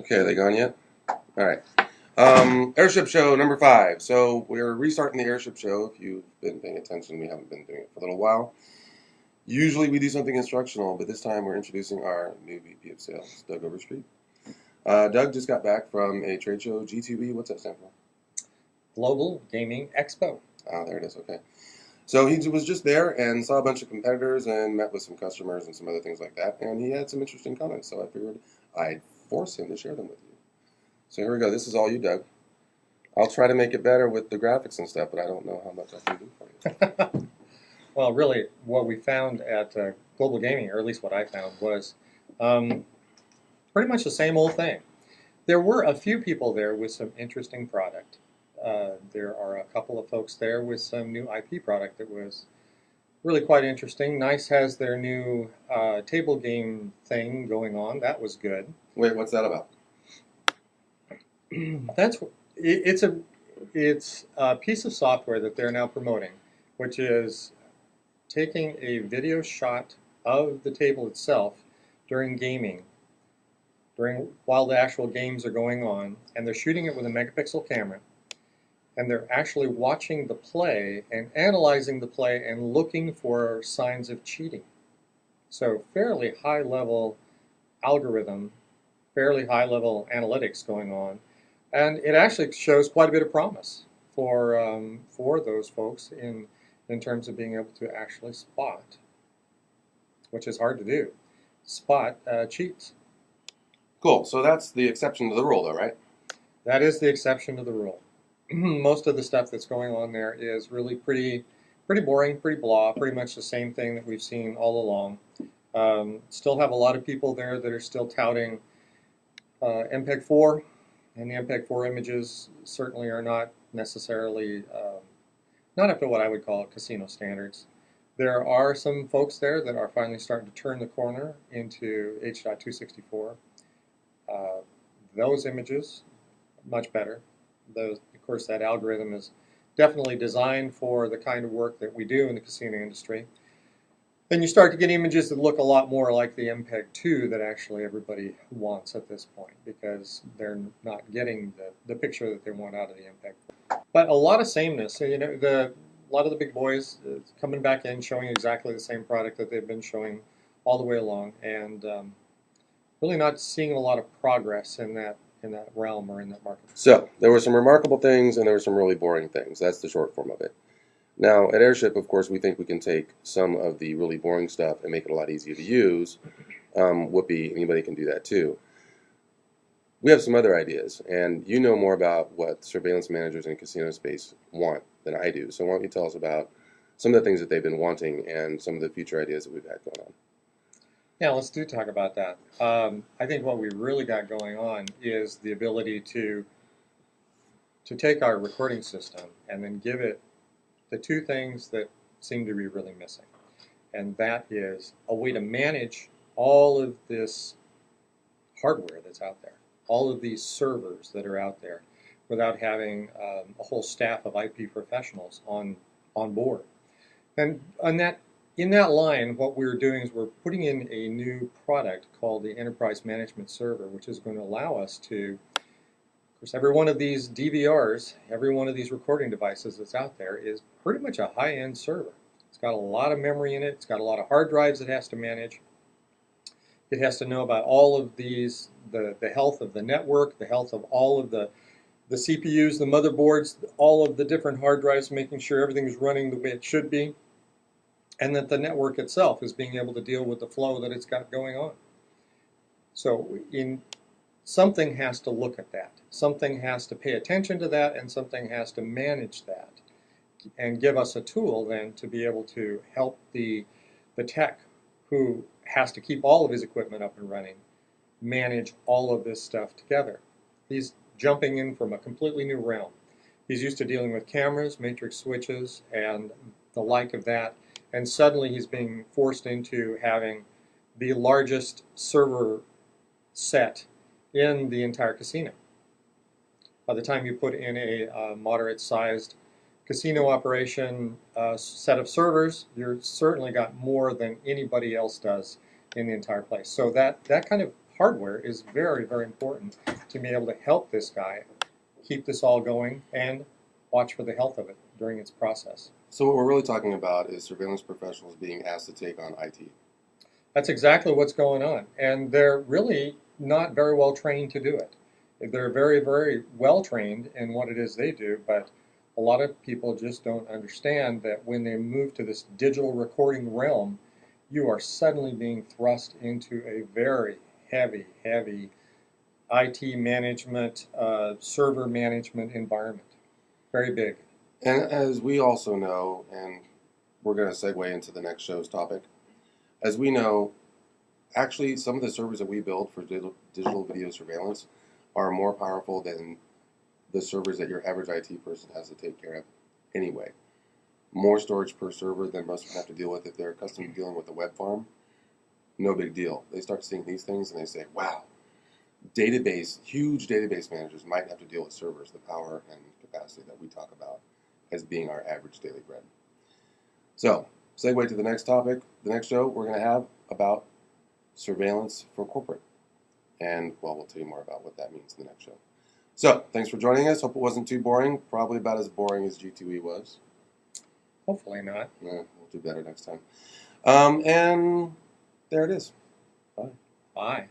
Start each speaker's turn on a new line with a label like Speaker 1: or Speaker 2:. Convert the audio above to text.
Speaker 1: Okay, are they gone yet? All right. Airship Show number 5. So we're restarting the Airship Show. If you've been paying attention, we haven't been doing it for a little while. Usually we do something instructional, but this time we're introducing our new VP of Sales, Doug Overstreet. Doug just got back from a trade show, G2E. What's that stand for?
Speaker 2: Global Gaming Expo.
Speaker 1: Ah, there it is. Okay. So he was just there and saw a bunch of competitors and met with some customers and some other things like that. And he had some interesting comments, so I figured I'd force him to share them with you. So here we go. This is all you, Doug. I'll try to make it better with the graphics and stuff, but I don't know how much I can do for you.
Speaker 2: Well, really, what we found at Global Gaming, or at least what I found, was pretty much the same old thing. There were a few people there with some interesting product. There are a couple of folks there with some new IP product that was really quite interesting. NICE has their new table game thing going on. That was good.
Speaker 1: Wait, what's that about?
Speaker 2: It's a piece of software that they're now promoting, which is taking a video shot of the table itself during gaming, while the actual games are going on, and they're shooting it with a megapixel camera, and they're actually watching the play and analyzing the play and looking for signs of cheating. So fairly high level algorithm, fairly high level analytics going on. And it actually shows quite a bit of promise for those folks in terms of being able to actually spot, which is hard to do, spot cheats.
Speaker 1: Cool. So that's the exception to the rule, though, right?
Speaker 2: That is the exception to the rule. Most of the stuff that's going on there is really pretty boring, pretty blah, pretty much the same thing that we've seen all along. Still have a lot of people there that are still touting MPEG-4. And the MPEG-4 images certainly are not necessarily, not up to what I would call casino standards. There are some folks there that are finally starting to turn the corner into H.264. Those images, much better. Of course, that algorithm is definitely designed for the kind of work that we do in the casino industry. Then you start to get images that look a lot more like the MPEG-2 that actually everybody wants at this point, because they're not getting the picture that they want out of the MPEG. But a lot of sameness. So, you know, a lot of the big boys coming back in, showing exactly the same product that they've been showing all the way along, and really not seeing a lot of progress in that realm or in that market.
Speaker 1: So there were some remarkable things and there were some really boring things. That's the short form of it. Now, at Airship, of course, we think we can take some of the really boring stuff and make it a lot easier to use. Whoopee, anybody can do that too. We have some other ideas, and you know more about what surveillance managers in casino space want than I do. So why don't you tell us about some of the things that they've been wanting and some of the future ideas that we've had going on.
Speaker 2: Yeah, let's talk about that. I think what we really got going on is the ability to take our recording system and then give it the two things that seem to be really missing. And that is a way to manage all of this hardware that's out there, all of these servers that are out there, without having a whole staff of IP professionals on board. And in that line, what we're doing is we're putting in a new product called the Enterprise Management Server, which is going to allow us to, of course, every one of these DVRs, every one of these recording devices that's out there is pretty much a high-end server. It's got a lot of memory in it. It's got a lot of hard drives it has to manage. It has to know about all of these, the health of the network, the health of all of the CPUs, the motherboards, all of the different hard drives, making sure everything is running the way it should be, and that the network itself is being able to deal with the flow that it's got going on. So something has to look at that. Something has to pay attention to that, and something has to manage that and give us a tool then to be able to help the tech who has to keep all of his equipment up and running manage all of this stuff together. He's jumping in from a completely new realm. He's used to dealing with cameras, matrix switches, and the like of that, and suddenly he's being forced into having the largest server set in the entire casino. By the time you put in a moderate-sized casino operation set of servers, you've certainly got more than anybody else does in the entire place. So that kind of hardware is very, very important to be able to help this guy keep this all going and watch for the health of it during its process.
Speaker 1: So what we're really talking about is surveillance professionals being asked to take on IT.
Speaker 2: That's exactly what's going on, and they're really not very well trained to do it. They're very, very well trained in what it is they do, but a lot of people just don't understand that when they move to this digital recording realm, you are suddenly being thrust into a very heavy, heavy IT management, server management environment. Very big.
Speaker 1: And as we also know, and we're going to segue into the next show's topic, as we know, actually some of the servers that we build for digital video surveillance are more powerful than the servers that your average IT person has to take care of anyway. More storage per server than most people have to deal with. If they're accustomed to dealing with a web farm, no big deal. They start seeing these things and they say, wow, huge database managers might have to deal with servers, the power and capacity that we talk about as being our average daily bread. So, segue to the next topic, the next show we're going to have about surveillance for corporate. And, well, we'll tell you more about what that means in the next show. So, thanks for joining us. Hope it wasn't too boring. Probably about as boring as G2E was.
Speaker 2: Hopefully not.
Speaker 1: We'll do better next time. And there it is. Bye.
Speaker 2: Bye.